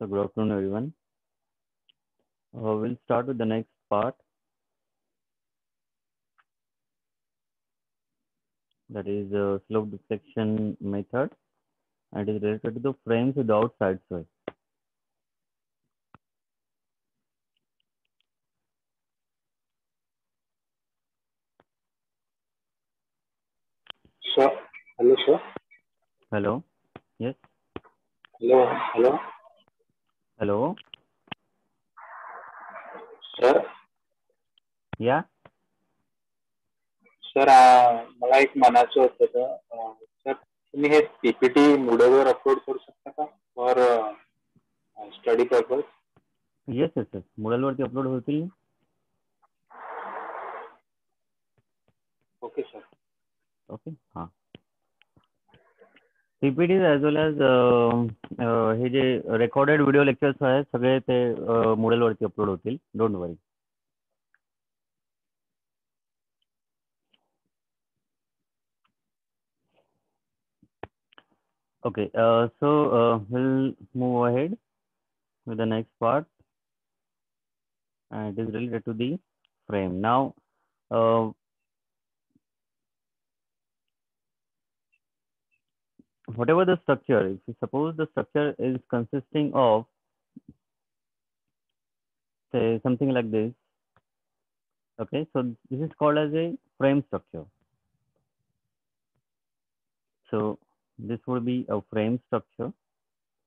So good afternoon, everyone. We'll start with the next part, that is slope deflection method, and it is related to the frames without side sway. Sir, hello, sir. Hello. Yes. Hello. Hello. Sir Yeah. Sir मला एक म्हणायचं होतं sir तुम्ही हे PPT मूडलवर upload करू शकता का for study purpose? Yes. Moodle वरती upload होतील. Okay sir. ओके. हां. PPT as well as हे जे रेकॉर्डेड व्हिडिओ लेक्चर्स आहेत सगळे ते Moodle वरती अपलोड होतील. Don't worry. Okay. So we'll move ahead with the next part, and it is related to the frame. Now, whatever the structure, if you suppose the structure is consisting of, say, something like this, okay, so this is called as a frame structure. So this would be a frame structure.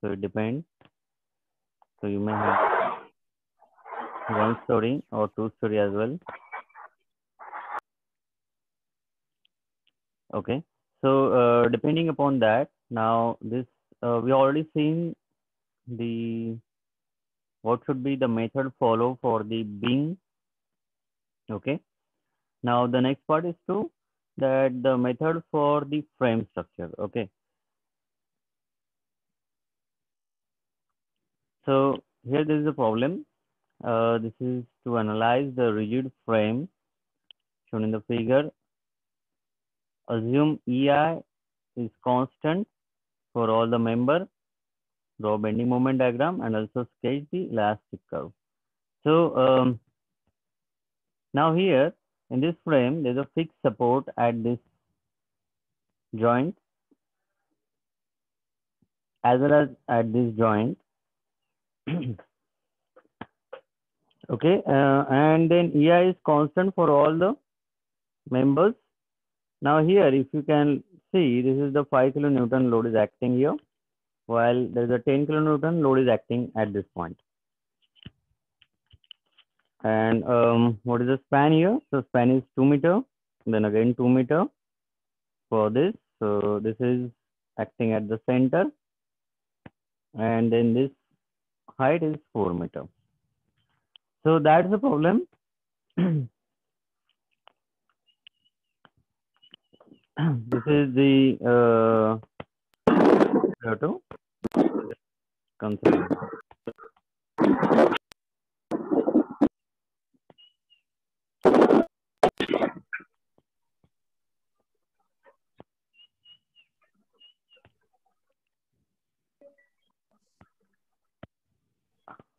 So it depends. So you may have one story or two story as well. Okay. So depending upon that, now this we already seen the what should be the method follow for the beam. Okay. Now the next part is to that the method for the frame structure. Okay. So here there is a problem. This is to analyze the rigid frame shown in the figure. Assume EI is constant for all the member. Draw bending moment diagram and also sketch the elastic curve. So now here in this frame, there is a fixed support at this joint as well as at this joint. Okay, and then EI is constant for all the members. Now here, if you can see, this is the 5 kilonewton load is acting here, while there is a 10 kilonewton load is acting at this point. And what is the span here? So span is 2 meter, then again 2 meter for this. So this is acting at the center, and then this height is 4 meter. So that's the problem. This is the to consider.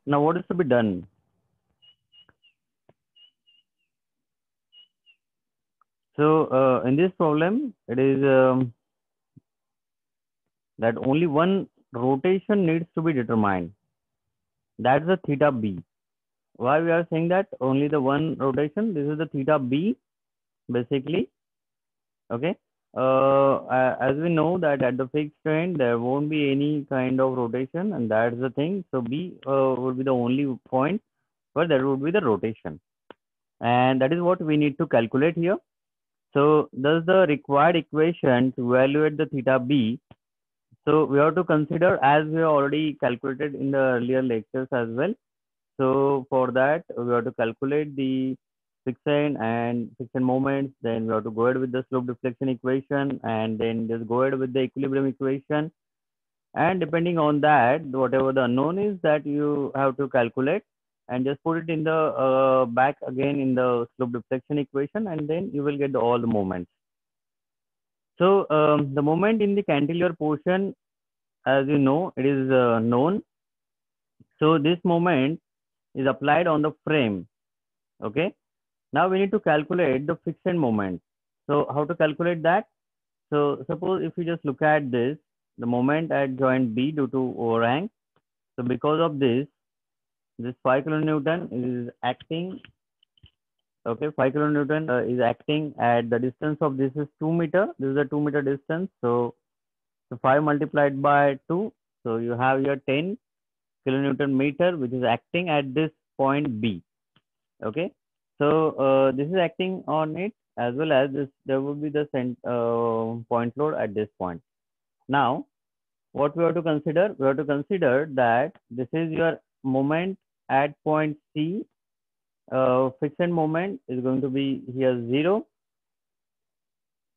Now what is to be done? So in this problem, it is that only one rotation needs to be determined. That's the theta b. Why we are saying that only the one rotation? This is the theta b, basically. Okay. As we know that at the fixed end there won't be any kind of rotation, and that's the thing. So b would be the only point where there would be the rotation, and that is what we need to calculate here. So thus the required equation to evaluate the theta b. So we have to consider, as we have already calculated in the earlier lectures as well. So for that, we have to calculate the friction and friction moments. Then we have to go ahead with the slope deflection equation, and then just go ahead with the equilibrium equation. And depending on that, whatever the unknown is, that you have to calculate and just put it in the back again in the slope deflection equation, and then you will get all the moments. So the moment in the cantilever portion, as you know, it is known. So this moment is applied on the frame. Okay. Now we need to calculate the friction moment. So how to calculate that? So suppose if you just look at this, the moment at joint B due to overhang. So because of this 5 kilonewton is acting. Okay, 5 kilonewton is acting at the distance of this is 2 meter. This is a 2 meter distance. So 5 multiplied by 2. So you have your 10 kilonewton meter, which is acting at this point B. Okay. So this is acting on it, as well as this. There will be the point load at this point. Now, what we have to consider? We have to consider that this is your moment at point C. Friction moment is going to be here 0.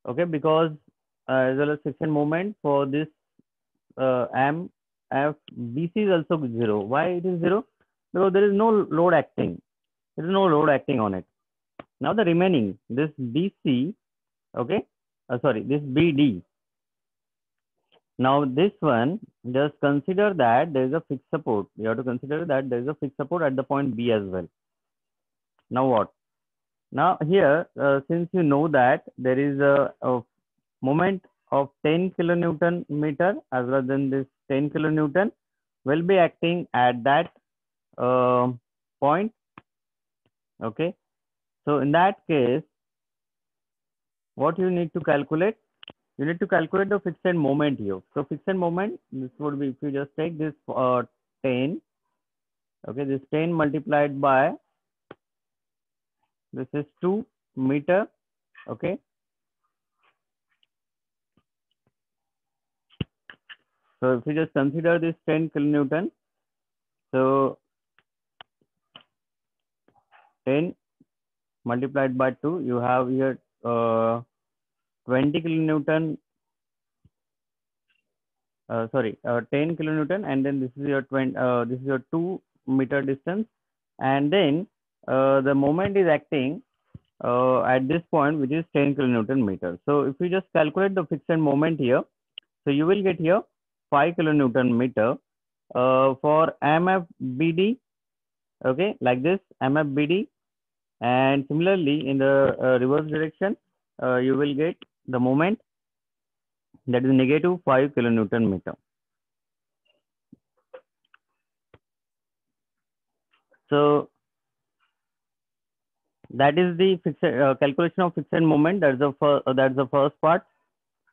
Okay, because as well as friction moment for this BC is also 0. Why it is 0? Because there is no load acting. There is no load acting on it. Now the remaining, this BC, okay, this BD. Now this one, just consider that there is a fixed support. You have to consider that there is a fixed support at the point B as well. Now what? Now here, since you know that there is a moment of 10 kilonewton meter as well as this 10 kilonewton will be acting at that point. Okay. So in that case, what you need to calculate? You need to calculate the friction moment here. So friction moment, this would be, if you just take this 10, okay, this 10 multiplied by, this is 2 meter, okay. So if you just consider this 10 kilonewton, so 10 multiplied by 2, you have here 20 kilonewton, 10 kilonewton, and then this is your 20, this is your 2 meter distance, and then the moment is acting at this point, which is 10 kilonewton meter. So if you just calculate the friction moment here, so you will get here 5 kilonewton meter for MFBD, okay, like this MFBD, and similarly in the reverse direction, you will get the moment that is negative 5 kilonewton meter. So that is the calculation of friction moment. That's the first part.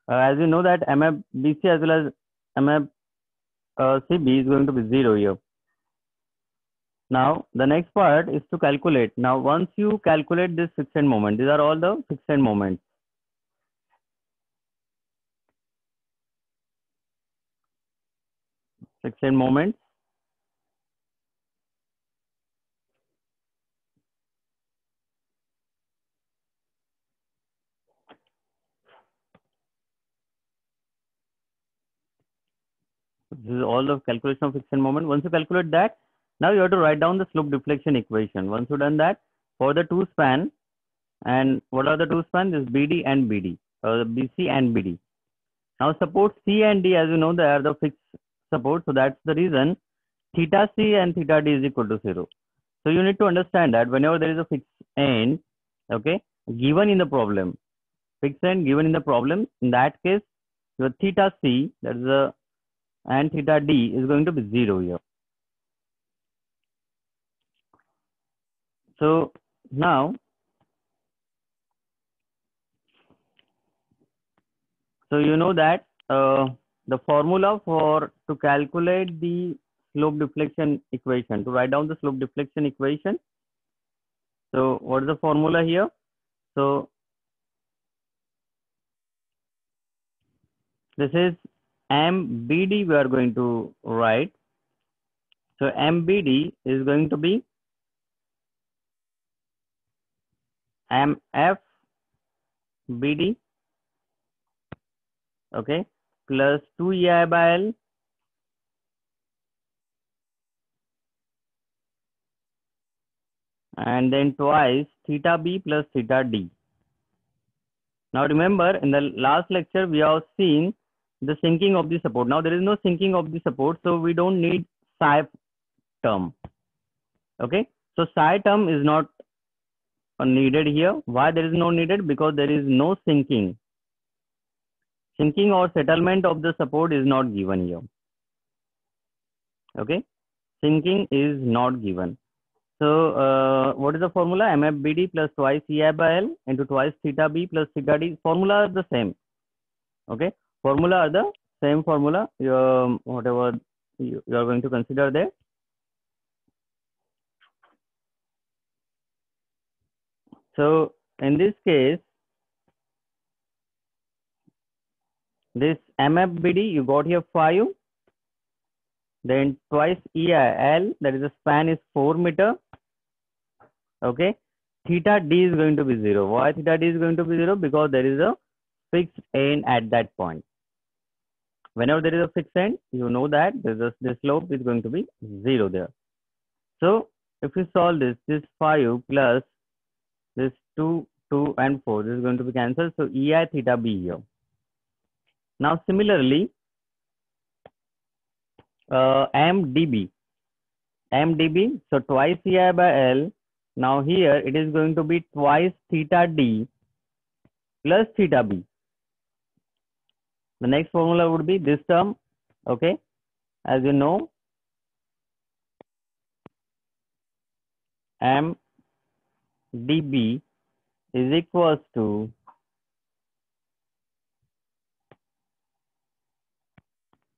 As you know that MFBC as well as MFCB is going to be 0 here. Now the next part is to calculate. Now once you calculate this friction moment, these are all the friction moments. Friction moments. This is all the calculation of friction moment. Once you calculate that, now you have to write down the slope deflection equation. Once you've done that, for the two span, and what are the two span? This BD and BD, or the BC and BD. Now support C and D, as you know, they are the fixed support. So that's the reason theta C and theta D is equal to 0. So you need to understand that whenever there is a fixed end, okay, given in the problem, fixed end given in the problem, in that case, your theta C, that is the, and theta D is going to be 0 here. So now, so you know that the formula for to calculate the slope deflection equation, to write down the slope deflection equation. So what is the formula here? So this is MBD we are going to write. So MBD is going to be MFBD, okay, plus 2EI by L and then twice theta B plus theta D. Now remember, in the last lecture, we have seen the sinking of the support. Now there is no sinking of the support, so we don't need psi term. Okay, so psi term is not needed here. Why there is no needed? Because there is no sinking. Sinking or settlement of the support is not given here. Okay, sinking is not given. So what is the formula? MFBD plus twice EI by L into twice theta B plus theta D. Formula are the same. Okay, formula are the same formula. Whatever you are going to consider there. So in this case, this MFBD you got here 5, then twice EIL, that is the span is 4 meter. Okay, theta D is going to be 0. Why theta D is going to be 0? Because there is a fixed end at that point. Whenever there is a fixed end, you know that the slope is going to be 0 there. So if you solve this 5 plus this 2, 2 and 4, this is going to be cancelled. So EI theta B here. Now similarly, MDB, so twice EI by L. Now here it is going to be twice theta D plus theta B. The next formula would be this term. Okay, as you know, MDB is equals to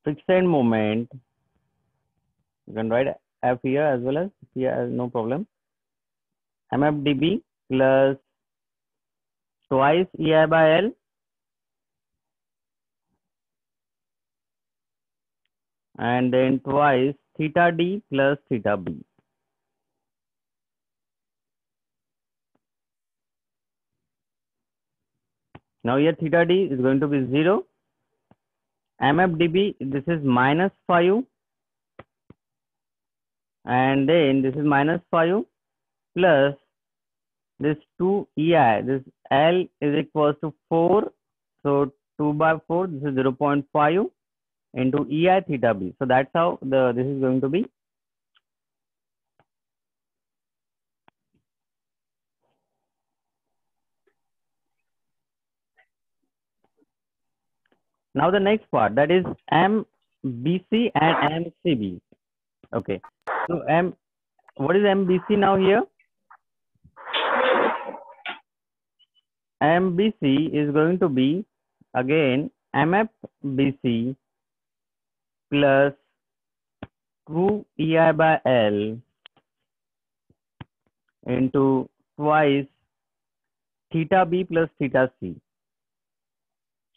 fixed end moment. You can write F here as well as here, no problem. MFDB plus twice EI by L and then twice theta D plus theta B. Now here theta D is going to be 0. MFDB, this is minus 5 and then this is minus 5 plus this 2 EI, this L is equals to 4. So 2 by 4, this is 0.5 into EI theta B. So that's how this is going to be. Now the next part, that is MBC and MCB. Okay. So what is MBC now here? MBC is going to be again MFBC plus 2 EI by L into twice theta B plus theta C.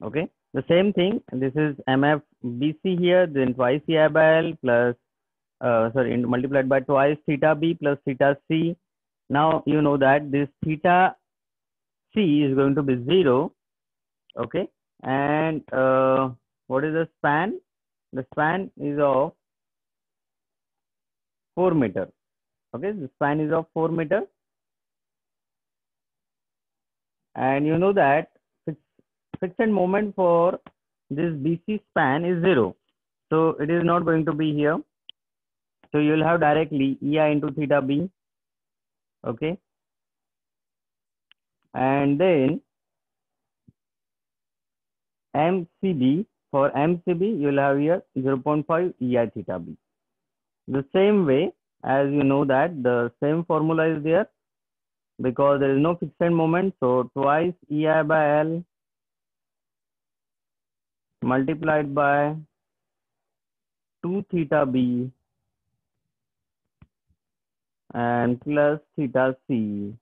Okay, the same thing. This is MFBC here, then twice EI by L plus multiplied by twice theta B plus theta C. Now you know that this theta C is going to be 0. Okay, and what is the span? The span is of 4 meter. Okay, the span is of 4 meter, and you know that fixed moment for this BC span is 0, so it is not going to be here. So you will have directly EI into theta B. Okay, and then MCB, for MCB you will have here 0.5 EI theta B. The same way, as you know that the same formula is there because there is no fixed moment. So twice EI by L multiplied by 2 theta B and plus theta C,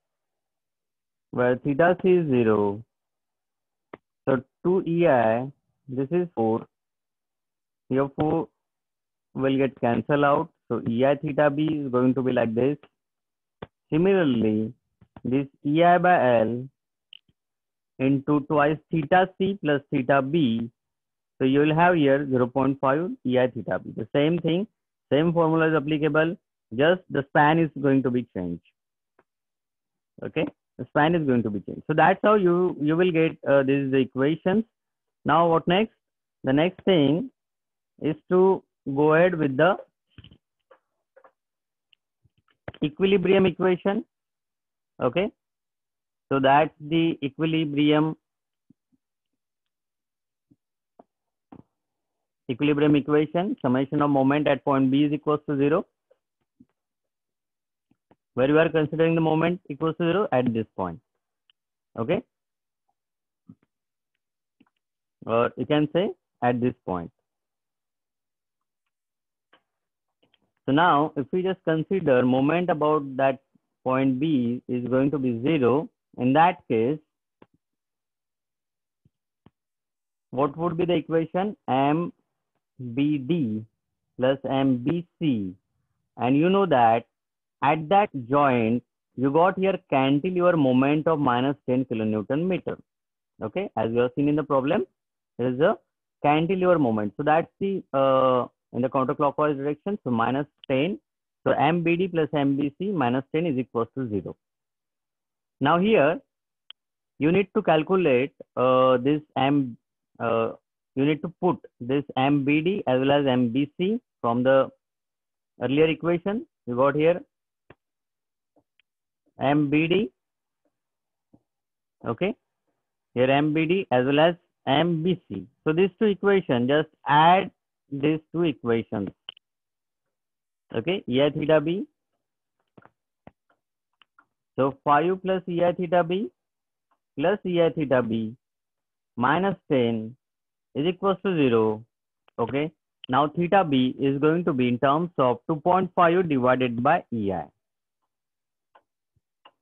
where theta C is 0. So 2 EI, this is 4. Here 4 will get cancelled out. So EI theta B is going to be like this. Similarly, this EI by L into twice theta C plus theta B. So you will have here 0.5 EI theta B. The same thing, same formula is applicable. Just the span is going to be changed. Okay, the span is going to be changed. So that's how you will get these equations. Now what next? The next thing is to go ahead with the equilibrium equation. Okay, so that's the equilibrium equation. Summation of moment at point B is equals to 0, where you are considering the moment equals to 0 at this point. Okay, or you can say at this point. So now if we just consider moment about that point B is going to be 0, in that case, what would be the equation? MBD plus MBC. And you know that at that joint, you got here cantilever moment of minus 10 kilonewton meter. Okay, as you have seen in the problem, there is a cantilever moment. So that's the in the counterclockwise direction. So minus 10. So MBD plus MBC minus 10 is equals to 0. Now here you need to calculate this you need to put this MBD as well as MBC from the earlier equation. You got here MBD. Okay, here MBD as well as MBC. So these two equations, just add these two equations. Okay, EI theta B. So 5 plus EI theta B plus EI theta B minus 10 is equals to 0. Okay, now theta B is going to be in terms of 2.5 divided by EI.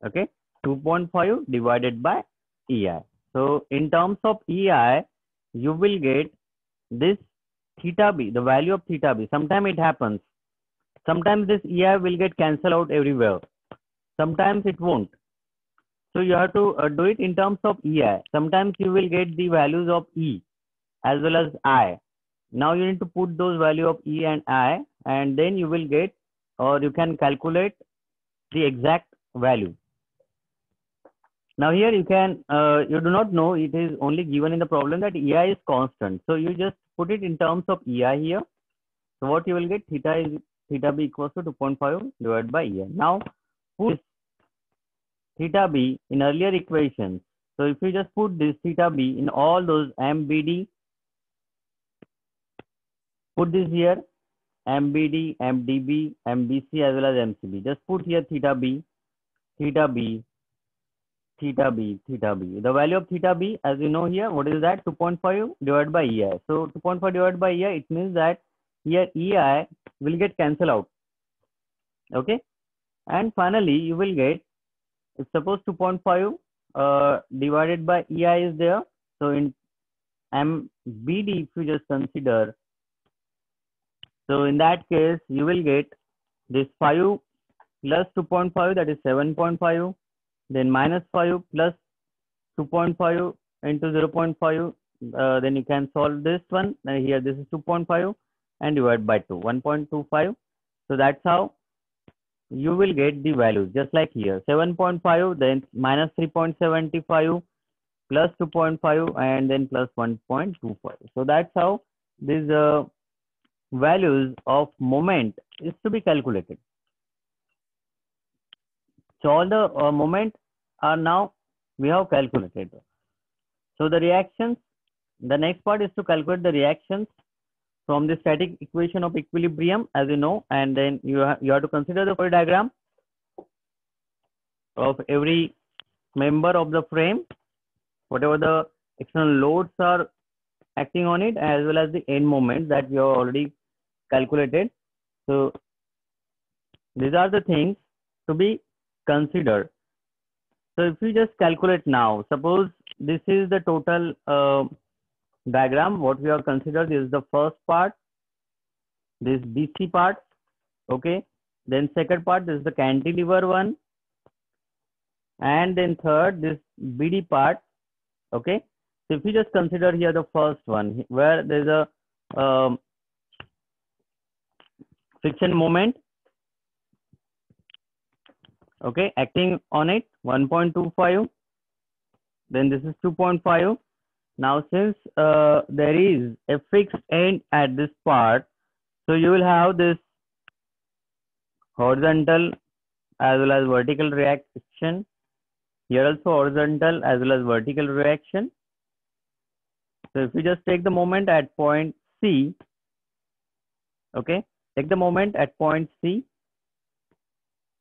Okay, 2.5 divided by EI. So in terms of EI, you will get this theta B, the value of theta B. Sometimes it happens. Sometimes this EI will get cancelled out everywhere. Sometimes it won't. So you have to do it in terms of EI. Sometimes you will get the values of E as well as I. Now you need to put those value of E and I, and then you will get, or you can calculate the exact value. Now here you can, you do not know, it is only given in the problem that EI is constant. So you just put it in terms of EI here. So what you will get, theta B equals to 2.5 divided by EI. Now put theta B in earlier equations. So if you just put this theta B in all those MBD, put this here, MBD, MDB, MBC as well as MCB. Just put here theta B, theta B, theta B, theta B. The value of theta B, as you know here, what is that? 2.5 divided by EI. So 2.5 divided by EI, it means that here EI will get cancelled out. Okay. And finally, you will get, if suppose 2.5 divided by EI is there. So in MBD, if you just consider, so in that case, you will get this 5 plus 2.5, that is 7.5. Then minus 5 plus 2.5 into 0.5. Then you can solve this one. Here, this is 2.5 and divide by 2, 1.25. So that's how you will get the values, just like here, 7.5, then minus 3.75 plus 2.5 and then plus 1.25. So that's how these values of moment is to be calculated. So all the moment are now we have calculated. So the reactions, the next part is to calculate the reactions from the static equation of equilibrium, as you know, and then you have to consider the Fourier diagram of every member of the frame, whatever the external loads are acting on it, as well as the end moment that we have already calculated. So these are the things to be considered. So if we just calculate now, suppose this is the total diagram, what we have considered is the first part, this BC part, okay. Then second part, this is the cantilever one. And then third, this BD part, okay. So if we just consider here the first one, where there's a friction moment, okay, acting on it, 1.25. Then this is 2.5. Now, since there is a fixed end at this part, so you will have this horizontal as well as vertical reaction. Here also horizontal as well as vertical reaction. So if we just take the moment at point C, okay, take the moment at point C.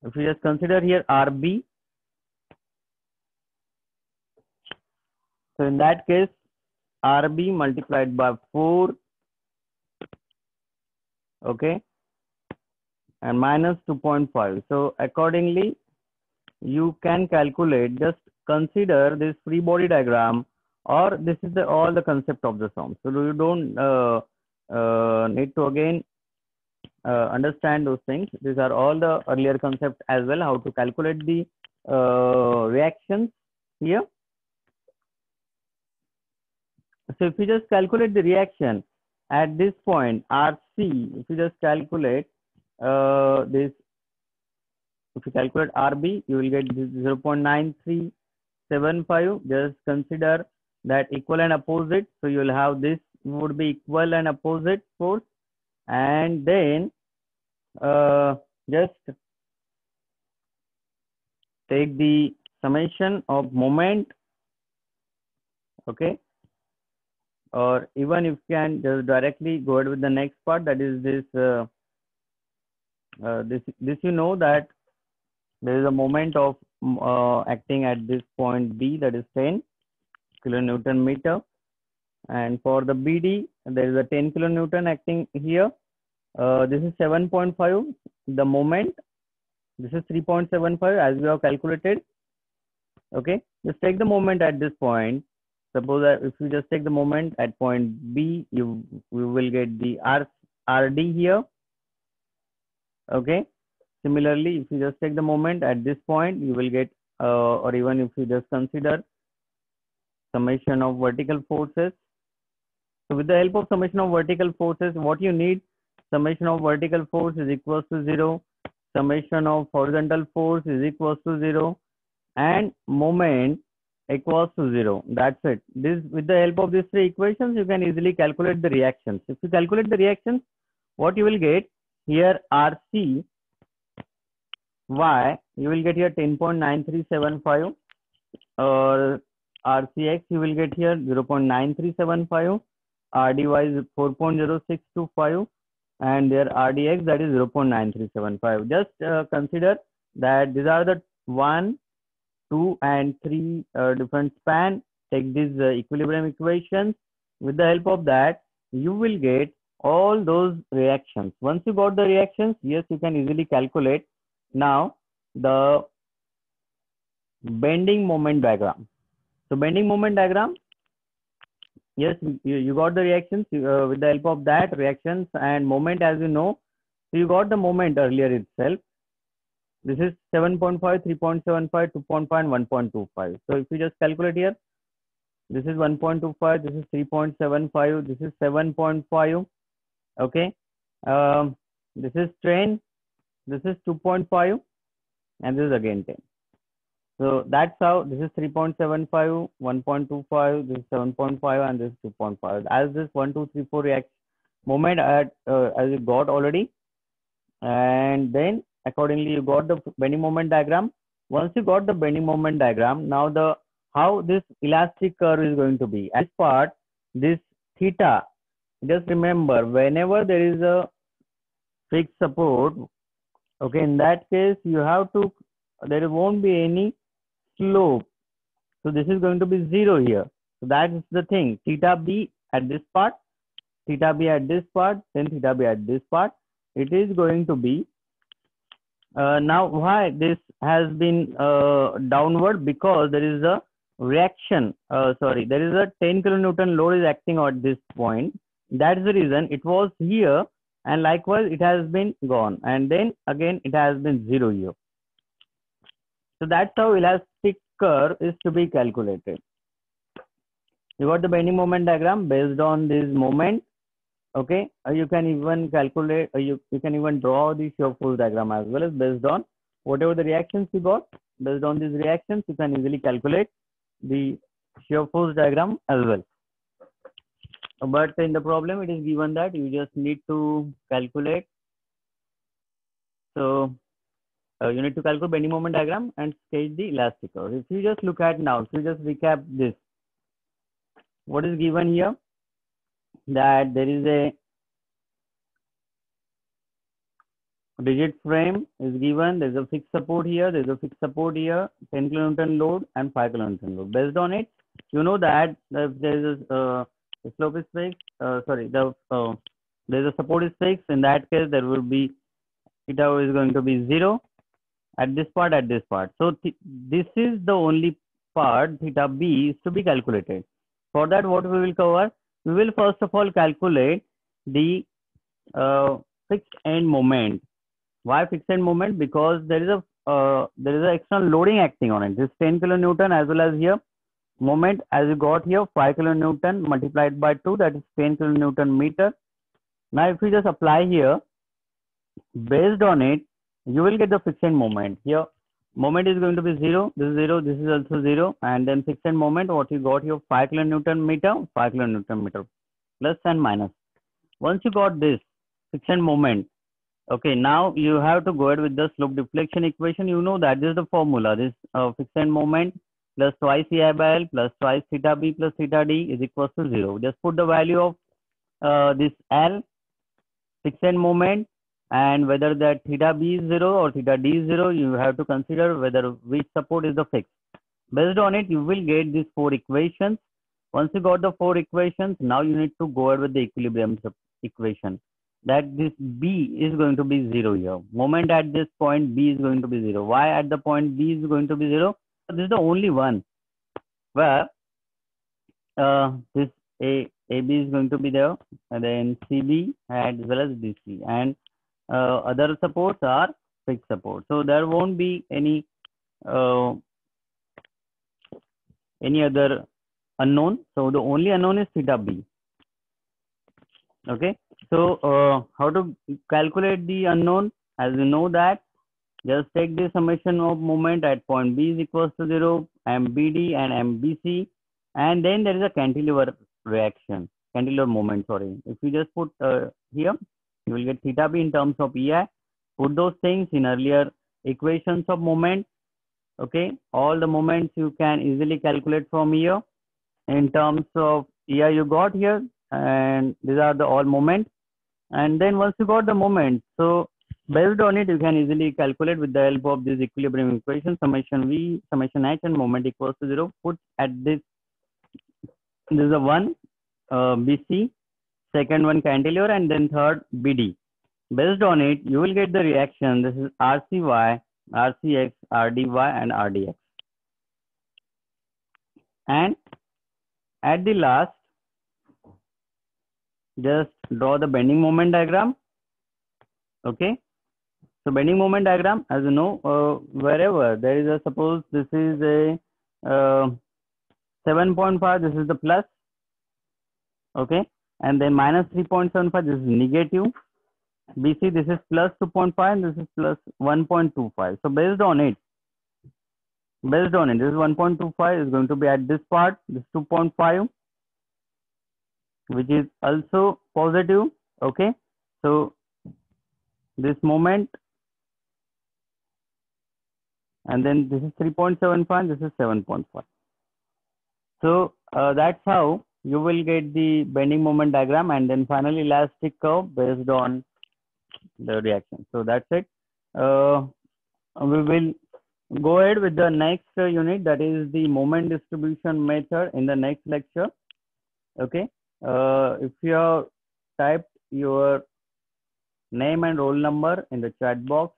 If we just consider here RB, so in that case, RB multiplied by 4, okay, and minus 2.5. So accordingly, you can calculate, just consider this free body diagram, or this is all the concept of the sum. So you don't need to again understand those things. These are all the earlier concepts as well, how to calculate the reactions here. So if you just calculate the reaction at this point, RC, if you just calculate this, if you calculate RB, you will get 0.9375. Just consider that equal and opposite. So you will have this would be equal and opposite force. And then just take the summation of moment, okay, or even if you can just directly go ahead with the next part, that is this this you know that there is a moment of acting at this point B, that is 10 kilonewton meter, and for the BD there is a 10 kilonewton acting here. This is 7.5 the moment, this is 3.75 as we have calculated. Okay, just take the moment at this point. Suppose that if you just take the moment at point B, we will get the RD here. Okay, similarly, if you just take the moment at this point, you will get or even if you just consider summation of vertical forces. So with the help of summation of vertical forces, what you need, summation of vertical force is equals to 0, summation of horizontal force is equals to 0, and moment equals to 0. That's it. This, with the help of these three equations, you can easily calculate the reactions. If you calculate the reactions, what you will get here, RC Y, you will get here 10.9375, or RCX you will get here 0.9375, RDY is 4.0625, and their RDX, that is 0.9375. Just consider that these are the 1, 2, and 3 different span. Take these equilibrium equations. With the help of that, you will get all those reactions. Once you got the reactions, yes, you can easily calculate now the bending moment diagram. So bending moment diagram, yes, you got the reactions with the help of that reactions and moment, as you know. So you got the moment earlier itself. This is 7.5, 3.75, 2.5, and 1.25. So if you just calculate here, this is 1.25, this is 3.75, this is 7.5. Okay, this is 10, this is 2.5, and this is again 10. So that's how this is 3.75, 1.25, this is 7.5, and this is 2.5. As this 1, 2, 3, 4 react moment at as you got already, and then accordingly you got the bending moment diagram. Once you got the bending moment diagram, now the how this elastic curve is going to be. As part, this theta, just remember, whenever there is a fixed support, okay, in that case you have to, there won't be any slope. So this is going to be 0 here. So that is the thing. Theta B at this part, theta B at this part, then theta B at this part. It is going to be now why this has been downward, because there is a reaction. Sorry, there is a 10 kilonewton load is acting at this point. That's the reason it was here, and likewise it has been gone, and then again it has been 0 here. So that's how elastic curve is to be calculated. You got the bending moment diagram based on this moment. Okay, you can even calculate, you can even draw the shear force diagram as well, as based on whatever the reactions you got. Based on these reactions, you can easily calculate the shear force diagram as well. But in the problem, it is given that you just need to calculate. So you need to calculate bending moment diagram and sketch the elastic curve. If you just look at now, if you just recap this, what is given here, that there is a rigid frame is given, there's a fixed support here, there's a fixed support here, 10 kilonewton load and 5 kilonewton load. Based on it, you know that if there is a slope is fixed, there's a support is fixed, in that case there will be theta is going to be 0 at this part, at this part. So this is the only part theta b is to be calculated. For that, what we will cover, we will first of all calculate the fixed end moment. Why fixed end moment? Because there is a external loading acting on it. This 10 kilonewton as well as here moment as you got here 5 kilonewton multiplied by 2, that is 10 kilonewton meter. Now if we just apply here, based on it, you will get the fixed end moment. Here moment is going to be 0, this is 0, this is also 0, and then fixed end moment, what you got here 5 kilonewton meter, 5 kilonewton meter, plus and minus. Once you got this fixed end moment, okay, now you have to go ahead with the slope deflection equation. You know that this is the formula. This fixed end moment plus twice EI by L plus twice theta B plus theta D is equals to 0. Just put the value of this L, fixed end moment, and whether that theta B is 0 or theta D is 0, you have to consider whether which support is the fixed. Based on it, you will get these 4 equations. Once you got the 4 equations, now you need to go ahead with the equilibrium equation. That this B is going to be 0 here. Moment at this point B is going to be 0. Why at the point B is going to be 0? This is the only one where this AB is going to be there, and then CB as well as DC, and other supports are fixed support. So there won't be any other unknown. So the only unknown is theta B. Okay. So how to calculate the unknown? As you know that, just take the summation of moment at point B is equals to 0, MBD and MBC, and then there is a cantilever reaction, cantilever moment, sorry. If you just put here, you will get theta B in terms of EI. Put those things in earlier equations of moment. Okay, all the moments you can easily calculate from here. In terms of EI you got here, and these are the all moments. And then once you got the moment, so based on it, you can easily calculate with the help of this equilibrium equation, summation V, summation H, and moment equals to 0. Put at this is a 1 BC, second one cantilever, and then third BD. Based on it, you will get the reaction. This is RCY, RCX, RDY, and RDX. And at the last, just draw the bending moment diagram. Okay. So bending moment diagram, as you know, wherever there is a, suppose this is a 7.5, this is the plus. Okay. And then minus 3.75, this is negative. BC, this is plus 2.5, this is plus 1.25. So based on it, this is 1.25 is going to be at this part, this 2.5, which is also positive. Okay. So this moment, and then this is 3.75, this is 7.5. So that's how you will get the bending moment diagram, and then finally elastic curve based on the reaction. So that's it. We will go ahead with the next unit, that is the moment distribution method, in the next lecture. Okay. If you have typed your name and roll number in the chat box,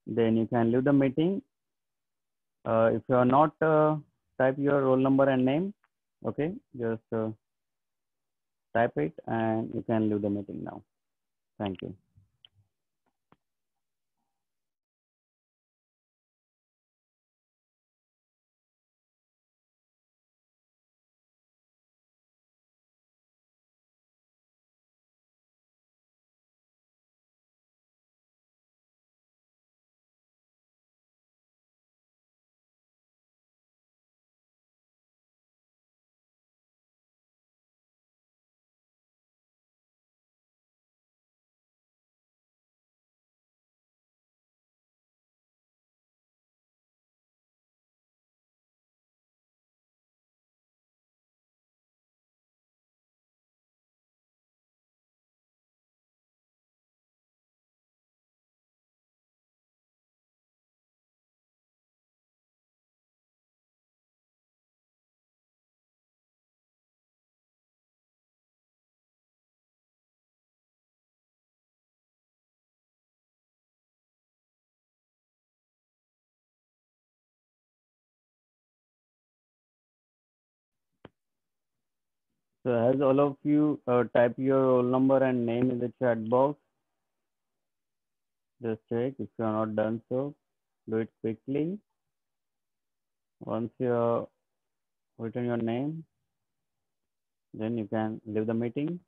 then you can leave the meeting. If you are not type your roll number and name, okay, just type it and you can leave the meeting now. Thank you. So as all of you type your roll number and name in the chat box, just check. If you are not done so, do it quickly. Once you have written your name, then you can leave the meeting.